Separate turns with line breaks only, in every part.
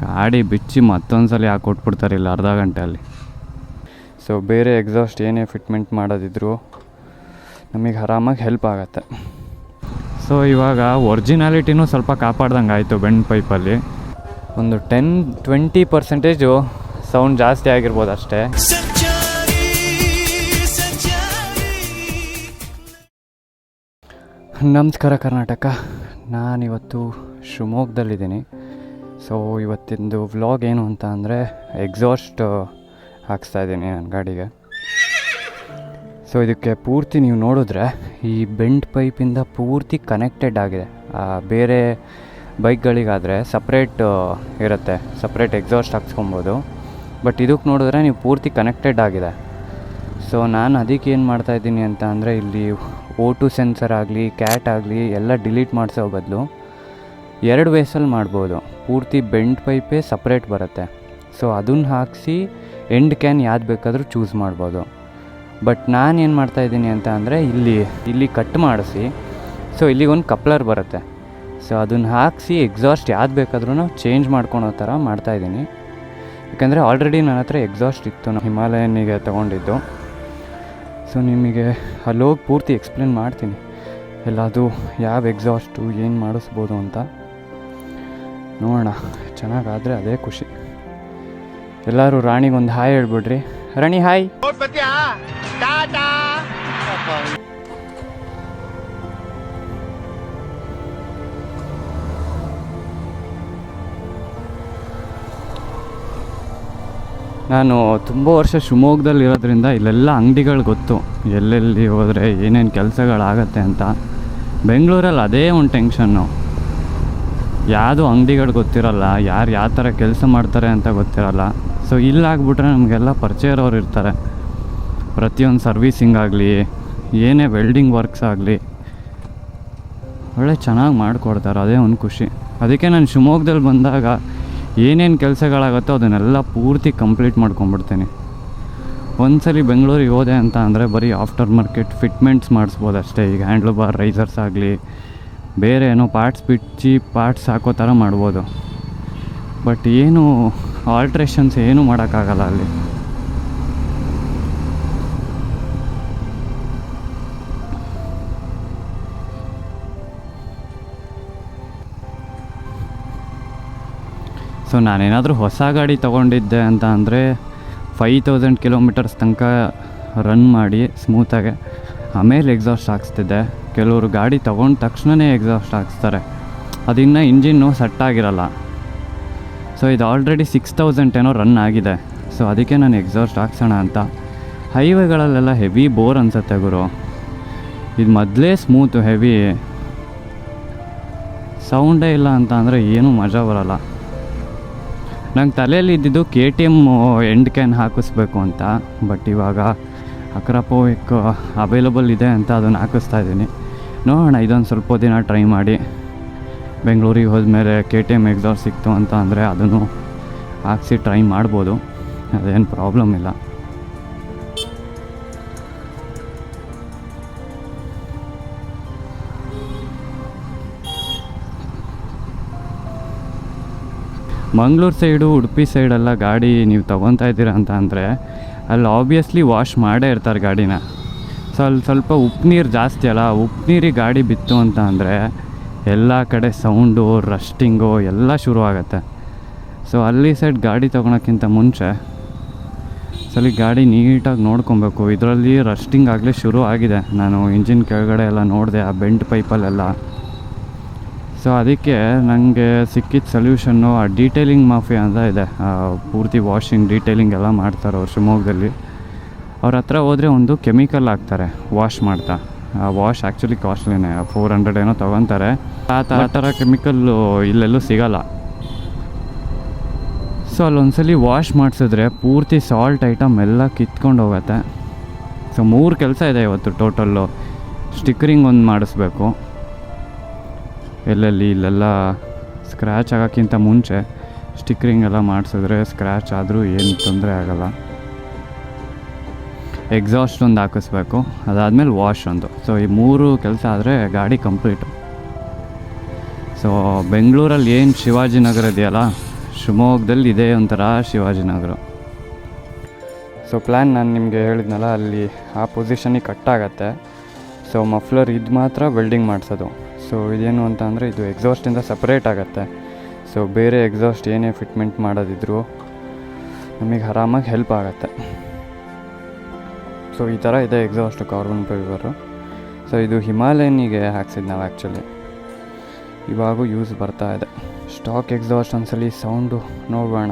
ಗಾಡಿ ಬಿಚ್ಚಿ ಮತ್ತೊಂದು ಸಲ ಹಾಕ್ಕೊಟ್ಬಿಡ್ತಾರೆ ಇಲ್ಲ ಅರ್ಧ ಗಂಟೆಯಲ್ಲಿ. ಸೊ ಬೇರೆ ಎಕ್ಸಾಸ್ಟ್ ಏನೇ ಫಿಟ್ಮೆಂಟ್ ಮಾಡೋದಿದ್ರು ನಮಗೆ ಆರಾಮಾಗಿ ಹೆಲ್ಪ್ ಆಗುತ್ತೆ. ಸೊ ಇವಾಗ ಒರಿಜಿನಾಲಿಟಿನೂ ಸ್ವಲ್ಪ ಕಾಪಾಡ್ದಂಗೆ ಆಯಿತು ಬೆಂಡ್ ಪೈಪಲ್ಲಿ. ಒಂದು 10-20% ಸೌಂಡ್ ಜಾಸ್ತಿ ಆಗಿರ್ಬೋದು ಅಷ್ಟೇ. ನಮಸ್ಕಾರ ಕರ್ನಾಟಕ, ನಾನಿವತ್ತು ಶಿವಮೊಗ್ಗದಲ್ಲಿದ್ದೀನಿ. ಸೊ ಇವತ್ತಿಂದು ವ್ಲಾಗ್ ಏನು ಅಂತ ಅಂದರೆ ಎಕ್ಸಾಸ್ಟ್ ಹಾಕ್ಸ್ತಾಯಿದ್ದೀನಿ ನನ್ನ ಗಾಡಿಗೆ. ಸೊ ಇದಕ್ಕೆ ಪೂರ್ತಿ ನೀವು ನೋಡಿದ್ರೆ ಈ ಬೆಂಡ್ ಪೈಪಿಂದ ಪೂರ್ತಿ ಕನೆಕ್ಟೆಡ್ ಆಗಿದೆ. ಬೇರೆ ಬೈಕ್ಗಳಿಗಾದರೆ ಸಪ್ರೇಟ್ ಇರುತ್ತೆ, ಸಪ್ರೇಟ್ ಎಕ್ಸಾಸ್ಟ್ ಹಾಕ್ಸ್ಕೊಬೋದು. ಬಟ್ ಇದಕ್ಕೆ ನೋಡಿದ್ರೆ ನೀವು ಪೂರ್ತಿ ಕನೆಕ್ಟೆಡ್ ಆಗಿದೆ. ಸೊ ನಾನು ಅದಕ್ಕೆ ಏನು ಮಾಡ್ತಾಯಿದ್ದೀನಿ ಅಂತ ಅಂದರೆ ಇಲ್ಲಿ O2 ಸೆನ್ಸರ್ ಆಗಲಿ ಕ್ಯಾಟ್ ಆಗಲಿ ಎಲ್ಲ ಡಿಲೀಟ್ ಮಾಡಿಸೋ ಬದಲು 2 ವೇಸಲ್ಲಿ ಮಾಡ್ಬೋದು. ಪೂರ್ತಿ ಬೆಂಡ್ ಪೈಪೇ ಸಪ್ರೇಟ್ ಬರುತ್ತೆ. ಸೊ ಅದನ್ನು ಹಾಕಿಸಿ ಎಂಡ್ ಕ್ಯಾನ್ ಯಾವ್ದು ಬೇಕಾದರೂ ಚೂಸ್ ಮಾಡ್ಬೋದು. ಬಟ್ ನಾನೇನು ಮಾಡ್ತಾಯಿದ್ದೀನಿ ಅಂತ ಅಂದರೆ ಇಲ್ಲಿ ಕಟ್ ಮಾಡಿಸಿ, ಸೊ ಇಲ್ಲಿಗೊಂದು ಕಪ್ಲರ್ ಬರುತ್ತೆ. ಸೊ ಅದನ್ನು ಹಾಕಿಸಿ ಎಕ್ಸಾಸ್ಟ್ ಯಾವ್ದು ಬೇಕಾದ್ರೂ ಚೇಂಜ್ ಮಾಡ್ಕೊಳೋ ಥರ ಮಾಡ್ತಾಯಿದ್ದೀನಿ. ಯಾಕಂದರೆ ಆಲ್ರೆಡಿ ನನ್ನ ಹತ್ರ ಎಕ್ಸಾಸ್ಟ್ ಇತ್ತು, ನಾನು ಹಿಮಾಲಯನಿಗೆ ತೊಗೊಂಡಿದ್ದು. ಸೊ ನಿಮಗೆ ಅಲ್ಲೋಗಿ ಪೂರ್ತಿ ಎಕ್ಸ್ಪ್ಲೇನ್ ಮಾಡ್ತೀನಿ ಎಲ್ಲದು ಯಾವ ಎಕ್ಸಾಸ್ಟು ಏನು ಮಾಡಿಸ್ಬೋದು ಅಂತ. ನೋಡೋಣ, ಚೆನ್ನಾಗಾದರೆ ಅದೇ ಖುಷಿ. ಎಲ್ಲರೂ ರಾಣಿಗೊಂದು ಹಾಯ್ ಹೇಳ್ಬಿಡ್ರಿ. ರಾಣಿ ಹಾಯ್. ನಾನು ತುಂಬ ವರ್ಷ ಶಿವಮೊಗ್ಗದಲ್ಲಿ ಇರೋದ್ರಿಂದ ಇಲ್ಲೆಲ್ಲ ಅಂಗಡಿಗಳು ಗೊತ್ತು, ಎಲ್ಲೆಲ್ಲಿ ಹೋದರೆ ಏನೇನು ಕೆಲಸಗಳಾಗತ್ತೆ ಅಂತ. ಬೆಂಗಳೂರಲ್ಲಿ ಅದೇ ಒಂದು ಟೆನ್ಷನ್ನು, ಯಾವುದೂ ಅಂಗಡಿಗಳು ಗೊತ್ತಿರಲ್ಲ, ಯಾರು ಯಾವ ಥರ ಕೆಲಸ ಮಾಡ್ತಾರೆ ಅಂತ ಗೊತ್ತಿರಲ್ಲ. ಸೊ ಇಲ್ಲಾಗ್ಬಿಟ್ರೆ ನಮಗೆಲ್ಲ ಪರಿಚಯ ಇರೋರು ಇರ್ತಾರೆ. ಪ್ರತಿಯೊಂದು ಸರ್ವೀಸಿಂಗ್ ಆಗಲಿ ಏನೇ ವೆಲ್ಡಿಂಗ್ ವರ್ಕ್ಸ್ ಆಗಲಿ ಒಳ್ಳೆ ಚೆನ್ನಾಗಿ ಮಾಡಿಕೊಡ್ತಾರೆ, ಅದೇ ಒಂದು ಖುಷಿ. ಅದಕ್ಕೆ ನಾನು ಶಿವಮೊಗ್ಗದಲ್ಲಿ ಬಂದಾಗ ಏನೇನು ಕೆಲಸಗಳಾಗುತ್ತೋ ಅದನ್ನೆಲ್ಲ ಪೂರ್ತಿ ಕಂಪ್ಲೀಟ್ ಮಾಡ್ಕೊಂಬಿಡ್ತೀನಿ. ಒಂದ್ಸಲಿ ಬೆಂಗಳೂರಿಗೆ ಹೋದೆ ಅಂತ ಅಂದರೆ ಬರೀ ಆಫ್ಟರ್ ಮಾರ್ಕೆಟ್ ಫಿಟ್ಮೆಂಟ್ಸ್ ಮಾಡಿಸ್ಬೋದು ಅಷ್ಟೇ. ಈಗ ಹ್ಯಾಂಡ್ಲ್ ಬಾರ್ ರೈಸರ್ಸ್ ಆಗಲಿ ಬೇರೆ ಏನೋ ಪಾರ್ಟ್ಸ್ ಬಿಚ್ಚಿ ಪಾರ್ಟ್ಸ್ ಹಾಕೋ ಥರ ಮಾಡ್ಬೋದು. ಬಟ್ ಏನು ಆಲ್ಟ್ರೇಷನ್ಸ್ ಏನೂ ಮಾಡೋಕ್ಕಾಗಲ್ಲ ಅಲ್ಲಿ. ಸೊ ನಾನೇನಾದರೂ ಹೊಸ ಗಾಡಿ ತೊಗೊಂಡಿದ್ದೆ ಅಂತ ಅಂದರೆ 5000 ಕಿಲೋಮೀಟರ್ಸ್ ತನಕ ರನ್ ಮಾಡಿ ಸ್ಮೂತಾಗೆ ಆಮೇಲೆ ಎಕ್ಸಾಸ್ಟ್ ಹಾಕ್ಸ್ತಿದ್ದೆ. ಕೆಲವರು ಗಾಡಿ ತೊಗೊಂಡ ತಕ್ಷಣವೇ ಎಕ್ಸಾಸ್ಟ್ ಹಾಕ್ಸ್ತಾರೆ, ಅದಿನ್ನೂ ಇಂಜಿನ್ನು ಸೆಟ್ ಆಗಿರಲ್ಲ. ಸೊ ಇದು ಆಲ್ರೆಡಿ 6000 ಏನೋ ರನ್ ಆಗಿದೆ. ಸೊ ಅದಕ್ಕೆ ನಾನು ಎಕ್ಸಾಸ್ಟ್ ಹಾಕ್ಸೋಣ ಅಂತ. ಹೈವೇಗಳಲ್ಲೆಲ್ಲ ಹೆವಿ ಬೋರ್ ಅನಿಸುತ್ತೆ ಗುರು. ಇದು ಮೊದಲೇ ಸ್ಮೂತು, ಹೆವಿ ಸೌಂಡೇ ಇಲ್ಲ ಅಂತ ಅಂದರೆ ಏನೂ ಮಜಾ ಬರೋಲ್ಲ. ನಂಗೆ ತಲೆಯಲ್ಲಿ ಇದ್ದಿದ್ದು KTM ಎಂಡ್ ಕ್ಯಾನ್ ಹಾಕಿಸ್ಬೇಕು ಅಂತ. ಬಟ್ ಇವಾಗ ಅಕ್ರಾಪೋವಿಕ್ ಅವೈಲಬಲ್ ಇದೆ ಅಂತ ಅದನ್ನು ಹಾಕಿಸ್ತಾ ಇದ್ದೀನಿ. ನೋಡೋಣ, ಇದೊಂದು ಸ್ವಲ್ಪ ದಿನ ಟ್ರೈ ಮಾಡಿ ಬೆಂಗಳೂರಿಗೆ ಹೋದ್ಮೇಲೆ KTM ಎಕ್ಸಾಸ್ಟ್ ಸಿಕ್ತು ಅಂತ ಅಂದರೆ ಅದನ್ನು ಹಾಕ್ಸಿ ಟ್ರೈ ಮಾಡ್ಬೋದು, ಅದೇನು ಪ್ರಾಬ್ಲಮ್ ಇಲ್ಲ. ಮಂಗಳೂರು ಸೈಡು ಉಡುಪಿ ಸೈಡೆಲ್ಲ ಗಾಡಿ ನೀವು ತೊಗೊತಾ ಇದ್ದೀರಾ ಅಂತ ಅಂದರೆ ಅಲ್ಲಿ ಆಬ್ವಿಯಸ್ಲಿ ವಾಶ್ ಮಾಡೇ ಇರ್ತಾರೆ ಗಾಡಿನ. ಸೊ ಅಲ್ಲಿ ಸ್ವಲ್ಪ ಉಪ್ಪು ನೀರು ಜಾಸ್ತಿ ಅಲ್ಲ, ಉಪ್ಪು ನೀರಿಗೆ ಗಾಡಿ ಬಿತ್ತು ಅಂತ ಅಂದರೆ ಎಲ್ಲ ಕಡೆ ಸೌಂಡು ರಸ್ಟಿಂಗು ಎಲ್ಲ ಶುರು ಆಗುತ್ತೆ. ಸೊ ಅಲ್ಲಿ ಸೈಡ್ ಗಾಡಿ ತೊಗೊಳಕ್ಕಿಂತ ಮುಂಚೆ ಸಲ ಗಾಡಿ ನೀಟಾಗಿ ನೋಡ್ಕೊಬೇಕು. ಇದರಲ್ಲಿ ರಸ್ಟಿಂಗ್ ಆಗಲೇ ಶುರು ಆಗಿದೆ, ನಾನು ಇಂಜಿನ್ ಕೆಳಗಡೆ ಎಲ್ಲ ನೋಡಿದೆ ಆ ಬೆಂಡ್ ಪೈಪಲ್ಲೆಲ್ಲ. ಸೊ ಅದಕ್ಕೆ ನನಗೆ ಸಿಕ್ಕಿದ ಸೊಲ್ಯೂಷನ್ನು ಆ ಡೀಟೇಲಿಂಗ್ ಮಾಫಿಯಾ ಅಂತ ಇದೆ, ಪೂರ್ತಿ ವಾಷಿಂಗ್ ಡೀಟೇಲಿಂಗ್ ಎಲ್ಲ ಮಾಡ್ತಾರೆ ಅವ್ರು ಶಿವಮೊಗ್ಗದಲ್ಲಿ. ಅವ್ರ ಹತ್ರ ಹೋದರೆ ಒಂದು ಕೆಮಿಕಲ್ ಹಾಕ್ತಾರೆ ವಾಶ್ ಮಾಡ್ತಾ. ಆ ವಾಶ್ ಆ್ಯಕ್ಚುಲಿ ಕಾಸ್ಟ್ಲಿನೇ, 400 ಏನೋ ತೊಗೊತಾರೆ. ಆ ಥರ ಕೆಮಿಕಲ್ಲು ಇಲ್ಲೆಲ್ಲೂ ಸಿಗೋಲ್ಲ. ಸೊ ಅಲ್ಲೊಂದ್ಸಲಿ ವಾಶ್ ಮಾಡಿಸಿದ್ರೆ ಪೂರ್ತಿ ಸಾಲ್ಟ್ ಐಟಮ್ ಎಲ್ಲ ಕಿತ್ಕೊಂಡು ಹೋಗುತ್ತೆ. ಸೊ 3 ಕೆಲಸ ಇದೆ ಇವತ್ತು ಟೋಟಲ್ಲು. ಸ್ಟಿಕ್ಕರಿಂಗ್ ಒಂದು ಮಾಡಿಸ್ಬೇಕು, ಎಲ್ಲೆಲ್ಲಿ ಇಲ್ಲೆಲ್ಲ ಸ್ಕ್ರ್ಯಾಚ್ ಆಗೋಕ್ಕಿಂತ ಮುಂಚೆ ಸ್ಟಿಕ್ಕರಿಂಗ್ ಎಲ್ಲ ಮಾಡಿಸಿದ್ರೆ ಸ್ಕ್ರ್ಯಾಚ್ ಆದರೂ ಏನು ತೊಂದರೆ ಆಗೋಲ್ಲ. ಎಕ್ಸಾಸ್ಟ್ ಒಂದು ಹಾಕಿಸ್ಬೇಕು, ಅದಾದಮೇಲೆ ವಾಶ್ ಒಂದು. ಸೊ ಈ 3 ಕೆಲಸ ಆದರೆ ಗಾಡಿ ಕಂಪ್ಲೀಟು. ಸೊ ಬೆಂಗಳೂರಲ್ಲಿ ಏನು ಶಿವಾಜಿನಗರ ಇದೆಯಲ್ಲ, ಶಿವಮೊಗ್ಗದಲ್ಲಿ ಇದೇ ಒಂಥರ ಶಿವಾಜಿನಗರ. ಸೊ ಪ್ಲ್ಯಾನ್ ನಾನು ನಿಮಗೆ ಹೇಳಿದ್ನಲ್ಲ, ಅಲ್ಲಿ ಆ ಪೊಸಿಷನಿಗೆ ಕಟ್ಟಾಗತ್ತೆ. ಸೊ ಮಫ್ಲರ್ ಇದು ಮಾತ್ರ ವೆಲ್ಡಿಂಗ್ ಮಾಡಿಸೋದು. ಸೊ ಇದೇನು ಅಂತ ಅಂದರೆ ಇದು ಎಕ್ಸಾಸ್ಟಿಂದ ಸಪ್ರೇಟ್ ಆಗುತ್ತೆ. ಸೊ ಬೇರೆ ಎಕ್ಸಾಸ್ಟ್ ಏನೇ ಫಿಟ್ಮೆಂಟ್ ಮಾಡೋದಿದ್ರು ನಮಗೆ ಆರಾಮಾಗಿ ಹೆಲ್ಪ್ ಆಗುತ್ತೆ. ಸೊ ಈ ಥರ ಇದೆ ಎಕ್ಸಾಸ್ಟ್ ಕಾರ್ಬನ್ ಫೈಬರು. ಸೊ ಇದು ಹಿಮಾಲಯನಿಗೆ ಹಾಕ್ಸಿದ್ದು ನಾವು ಆ್ಯಕ್ಚುಲಿ. ಇವಾಗೂ ಯೂಸ್ ಬರ್ತಾ ಇದೆ. ಸ್ಟಾಕ್ ಎಕ್ಸಾಸ್ಟ್ ಒಂದ್ಸಲಿ ಸೌಂಡು ನೋಡೋಣ.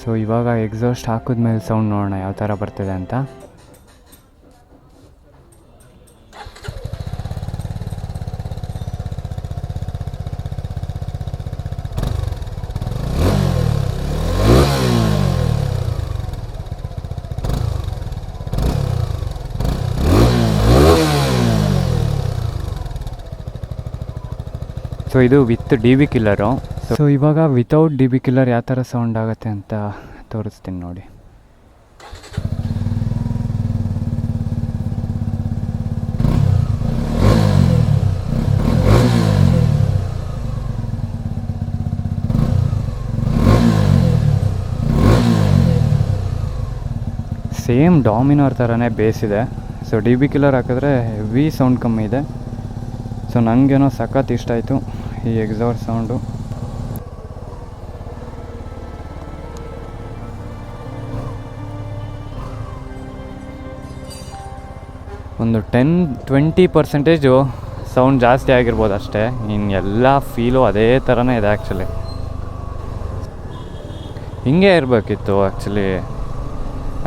ಸೊ ಇವಾಗ ಎಕ್ಸಾಸ್ಟ್ ಹಾಕಿದ್ಮೇಲೆ ಸೌಂಡ್ ನೋಡೋಣ ಯಾವ ಥರ ಬರ್ತಿದೆ ಅಂತ. ಸೊ ಇದು with D B killer. So ಇವಾಗ ವಿತೌಟ್ ಡಿ ಬಿ ಕಿಲ್ಲರ್ ಯಾವ ಥರ ಸೌಂಡ್ ಆಗುತ್ತೆ ಅಂತ ತೋರಿಸ್ತೀನಿ ನೋಡಿ. ಸೇಮ್ ಡಾಮಿನೋರ್ ಥರನೇ ಬೇಸ್ ಇದೆ. ಸೊ ಡಿ ಬಿ ಕಿಲ್ಲರ್ ಹಾಕಿದ್ರೆ ಹೆವಿ ಸೌಂಡ್ ಕಮ್ಮಿ ಇದೆ. ಸೊ ನನಗೇನೋ ಸಖತ್ ಇಷ್ಟ ಆಯಿತು ಈ ಎಕ್ಸಾಸ್ಟ್ ಸೌಂಡು. ಒಂದು 10-20% ಸೌಂಡ್ ಜಾಸ್ತಿ ಆಗಿರ್ಬೋದು ಅಷ್ಟೇ. ಇನ್ನು ಎಲ್ಲ ಫೀಲು ಅದೇ ಥರನೇ ಇದೆ ಆ್ಯಕ್ಚುಲಿ. ಹಿಂಗೆ ಇರಬೇಕಿತ್ತು ಆ್ಯಕ್ಚುಲಿ.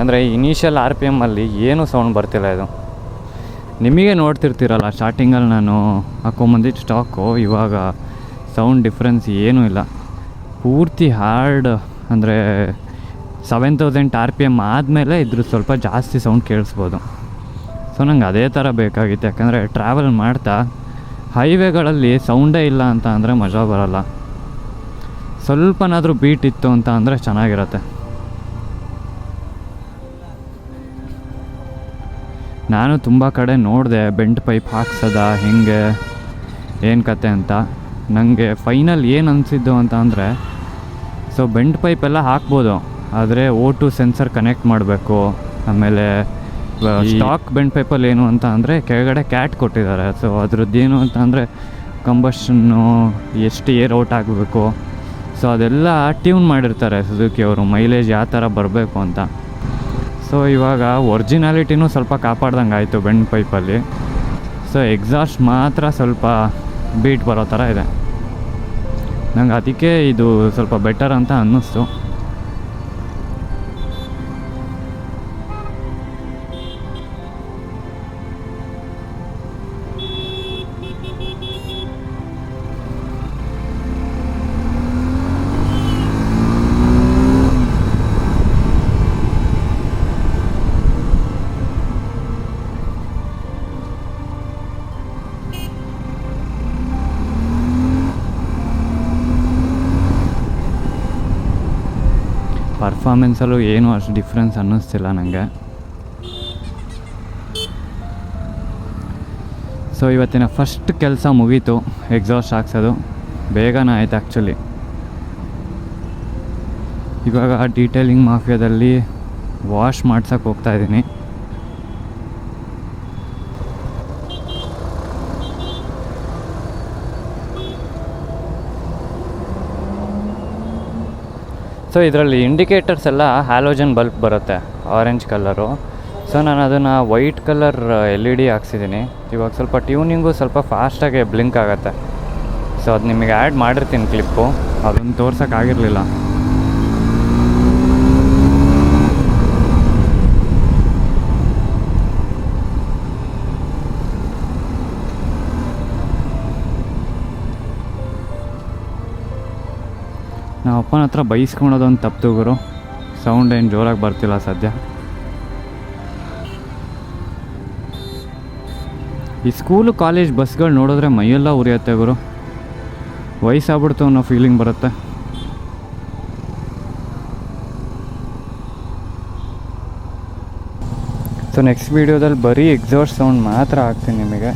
ಅಂದರೆ ಇನಿಷಿಯಲ್ RPM ಅಲ್ಲಿ ಏನೂ ಸೌಂಡ್ ಬರ್ತಿಲ್ಲ ಇದು. ನಿಮಗೆ ನೋಡ್ತಿರ್ತೀರಲ್ಲ, ಸ್ಟಾರ್ಟಿಂಗಲ್ಲಿ ನಾನು ಹಾಕೊಂಬಂದಿದ್ದು ಸ್ಟಾಕು. ಇವಾಗ ಸೌಂಡ್ ಡಿಫ್ರೆನ್ಸ್ ಏನೂ ಇಲ್ಲ. ಪೂರ್ತಿ ಹಾರ್ಡ್ ಅಂದರೆ 7000 RPM ಆದಮೇಲೆ ಇದ್ರ ಸ್ವಲ್ಪ ಜಾಸ್ತಿ ಸೌಂಡ್ ಕೇಳಿಸ್ಬೋದು. ಸೊ ನಂಗೆ ಅದೇ ಥರ ಬೇಕಾಗಿತ್ತು. ಯಾಕಂದರೆ ಟ್ರಾವೆಲ್ ಮಾಡ್ತಾ ಹೈವೇಗಳಲ್ಲಿ ಸೌಂಡೇ ಇಲ್ಲ ಅಂತ ಅಂದರೆ ಮಜಾ ಬರೋಲ್ಲ. ಸ್ವಲ್ಪನಾದರೂ ಬೀಟ್ ಇತ್ತು ಅಂತ ಅಂದರೆ ಚೆನ್ನಾಗಿರತ್ತೆ. ನಾನು ತುಂಬ ಕಡೆ ನೋಡಿದೆ ಬೆಂಟ್ ಪೈಪ್ ಹಾಕ್ಸೋದ ಹೆಂಗೆ ಏನು ಕತೆ ಅಂತ. ನನಗೆ ಫೈನಲ್ ಏನು ಅನಿಸಿದ್ದು ಅಂತ ಅಂದರೆ, ಸೊ ಬೆಂಟ್ ಪೈಪೆಲ್ಲ ಹಾಕ್ಬೋದು, ಆದರೆ O2 ಸೆನ್ಸರ್ ಕನೆಕ್ಟ್ ಮಾಡಬೇಕು. ಆಮೇಲೆ ಸ್ಟಾಕ್ ಬೆಂಟ್ ಪೈಪಲ್ಲಿ ಏನು ಅಂತ ಅಂದರೆ ಕೆಳಗಡೆ ಕ್ಯಾಟ್ ಕೊಟ್ಟಿದ್ದಾರೆ. ಸೊ ಅದ್ರದ್ದೇನು ಅಂತ ಅಂದರೆ ಕಂಬಷನ್ನು ಎಷ್ಟು ಏರ್ ಔಟ್ ಆಗಬೇಕು. ಸೊ ಅದೆಲ್ಲ ಟ್ಯೂನ್ ಮಾಡಿರ್ತಾರೆ ಸುಜುಕಿ ಅವರು, ಮೈಲೇಜ್ ಯಾವ ಥರ ಬರಬೇಕು ಅಂತ. ಸೊ ಇವಾಗ ಒರಿಜಿನಾಲಿಟಿನೂ ಸ್ವಲ್ಪ ಕಾಪಾಡ್ದಂಗೆ ಆಯಿತು ಬೆಂಟ್ ಪೈಪಲ್ಲಿ. ಸೊ ಎಕ್ಸಾಸ್ಟ್ ಮಾತ್ರ ಸ್ವಲ್ಪ ಬೀಟ್ ಬರೋ ಥರ ಇದೆ. ನಂಗೆ ಅದಕ್ಕೆ ಇದು ಸ್ವಲ್ಪ ಬೆಟರ್ ಅಂತ ಅನ್ನಿಸ್ತು. ಪರ್ಫಾರ್ಮೆನ್ಸಲ್ಲೂ ಏನೂ ಅಷ್ಟು ಡಿಫ್ರೆನ್ಸ್ ಅನ್ನಿಸ್ತಿಲ್ಲ ನನಗೆ. ಸೊ ಇವತ್ತಿನ ಫಸ್ಟ್ ಕೆಲಸ ಮುಗೀತು, ಎಕ್ಸಾಸ್ಟ್ ಹಾಕ್ಸೋದು. ಬೇಗನೆ ಆಯ್ತು ಆ್ಯಕ್ಚುಲಿ. ಇವಾಗ ಡೀಟೇಲಿಂಗ್ ಮಾಫಿಯಾದಲ್ಲಿ ವಾಶ್ ಮಾಡ್ಸೋಕ್ಕೆ ಹೋಗ್ತಾಯಿದ್ದೀನಿ. ಸೊ ಇದರಲ್ಲಿ ಇಂಡಿಕೇಟರ್ಸ್ ಎಲ್ಲ ಹ್ಯಾಲೋಜನ್ ಬಲ್ಬ್ ಬರುತ್ತೆ, ಆರೆಂಜ್ ಕಲರು. ಸೊ ನಾನು ಅದನ್ನು ವೈಟ್ ಕಲರ್ LED ಹಾಕ್ಸಿದ್ದೀನಿ. ಇವಾಗ ಸ್ವಲ್ಪ ಟ್ಯೂನಿಂಗು ಸ್ವಲ್ಪ ಫಾಸ್ಟಾಗಿ ಬ್ಲಿಂಕ್ ಆಗುತ್ತೆ. ಸೊ ಅದು ನಿಮಗೆ ಆ್ಯಡ್ ಮಾಡಿರ್ತೀನಿ ಕ್ಲಿಪ್ಪು. ಅದನ್ನು ತೋರ್ಸೋಕ್ಕಾಗಿರಲಿಲ್ಲ. ನಾವು ಅಪ್ಪನ ಹತ್ರ ಬೈಸ್ಕೊಳೋದೊಂದು ತಪ್ಪು ಗುರು. ಸೌಂಡ್ ಏನು ಜೋರಾಗಿ ಬರ್ತಿಲ್ಲ ಸದ್ಯ. ಈ ಸ್ಕೂಲು ಕಾಲೇಜ್ ಬಸ್ಗಳು ನೋಡಿದ್ರೆ ಮೈಯೆಲ್ಲ ಉರಿಯುತ್ತೆ ಗುರು. ವಯಸ್ಸಾಗ್ಬಿಡ್ತು ಅನ್ನೋ ಫೀಲಿಂಗ್ ಬರುತ್ತೆ. ಸೊ ನೆಕ್ಸ್ಟ್ ವೀಡಿಯೋದಲ್ಲಿ ಬರೀ ಎಕ್ಸಾಸ್ಟ್ ಸೌಂಡ್ ಮಾತ್ರ ಹಾಕ್ತೀನಿ ನಿಮಗೆ.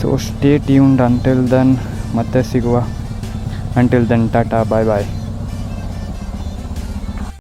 So stay tuned until then. ಮತ್ತೆ ಸಿಗುವ. ಅಂಟಿಲ್ ದೆನ್ ಟಾಟಾ ಬಾಯ್ ಬಾಯ್.